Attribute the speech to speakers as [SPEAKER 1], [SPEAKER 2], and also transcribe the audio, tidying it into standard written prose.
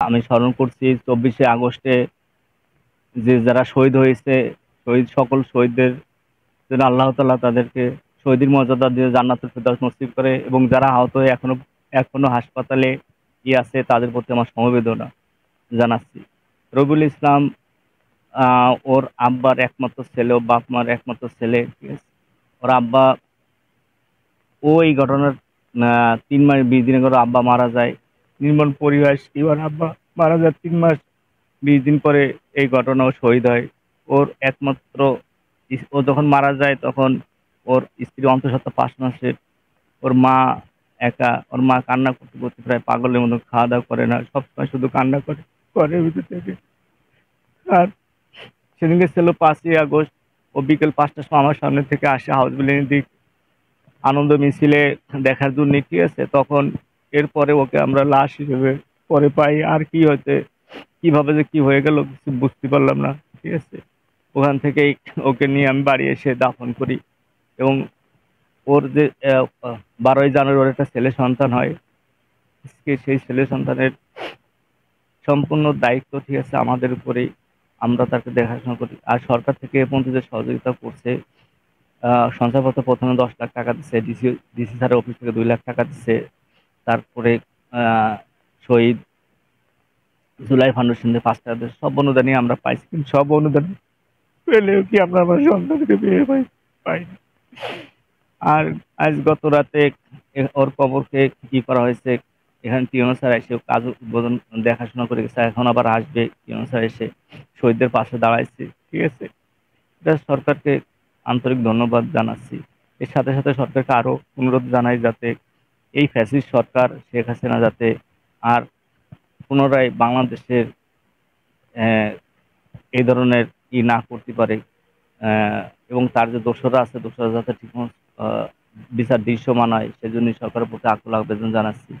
[SPEAKER 1] আমি স্মরণ করছি 24শে আগস্টে যে যারা শহীদ হয়েছে, সকল শহীদদের যেন আল্লাহ তাআলা তাদেরকে শহীদের মর্যাদা দিয়ে জান্নাতুল ফেরদৌস নসিব করে, এবং যারা আহত হয়ে এখনো হাসপাতালে আছে তাদের প্রতি আমার সমবেদনা জানাচ্ছি। রবিউল ইসলাম ওর আব্বার একমাত্র ছেলে, ও বাপ মার একমাত্র ছেলে, ঠিক আছে? ওর আব্বা, ও এই ঘটনার 3 মাস 20 দিন আগে ওর আব্বা মারা যায়। নির্মম পরিবেশ, ওর আব্বা মারা যায় 3 মাস 20 দিন পরে এই ঘটনা, ও শহীদ হয়। ওর একমাত্র ও যখন মারা যায় তখন ওর স্ত্রী অন্তঃসত্ত্বা 5 মাসের। ওর মা একা, ওর মা কান্না করতে করতে প্রায় পাগলের মতো খাওয়া দাওয়া করে না, সবসময় শুধু কান্না করে, ঘরের ভিতর থেকে। আর সেদিনকে ছিল 5ই আগস্ট। ও বিকেল 5টার সময় আমার সামনে থেকে আসে হাউস বিল্ডিং দিক আনন্দ মিছিলে দেখার জন্য, ঠিক আছে? তখন এরপরে ওকে আমরা লাশ হিসেবে পরে পাই। আর কি হয়েছে, কিভাবে যে কি হয়ে গেল কিছু বুঝতে পারলাম না, ঠিক আছে? ওখান থেকেই ওকে নিয়ে আমি বাড়ি এসে দাফন করি। এবং ওর যে 12ই জানুয়ারি ওর একটা ছেলে সন্তান হয়। আজকে সেই ছেলে সন্তানের সম্পূর্ণ দায়িত্ব, ঠিক আছে, আমাদের উপরেই। আমরা তাকে দেখাশোনা করি। আর সরকার থেকে এ পর্যন্ত যে সহযোগিতা করছে, সঞ্চয়পত্র প্রথমে 10 লাখ টাকা দিচ্ছে, ডিসি স্যারের অফিস থেকে 2 লাখ টাকা দিচ্ছে। তারপরে আহ, শহীদ জুলাই ফাউন্ডেশন থেকে 5 টাকা দিচ্ছে। সব অনুদানই আমরা পাইছি, কিন্তু সব অনুদান পেলেও কি আমরা আমার সন্তানকে পেয়ে পাইনি। আর আজ গত রাতে ওর কবরকে কি করা হয়েছে, এখানে টিএনও স্যার এসে কাজ উদ্বোধন দেখাশোনা করে গেছে। এখন আবার আসবে টিএনও স্যার এসে শহীদদের পাশে দাঁড়াইছে, ঠিক আছে? এটা সরকারকে আন্তরিক ধন্যবাদ জানাচ্ছি। এর সাথে সাথে সরকারকে আরো অনুরোধ জানাই যাতে এই ফ্যাসিস্ট সরকার শেখ হাসিনা যাতে আর পুনরায় বাংলাদেশের আহ, এই ধরনের না করতে পারে। আহ, এবং তার যে দোষরা আছে, দোষরা যাতে ঠিকমতো বিচার দৃশ্যমান হয়, সেজন্য সরকারের প্রতি আকুল আবেদন জানাচ্ছি।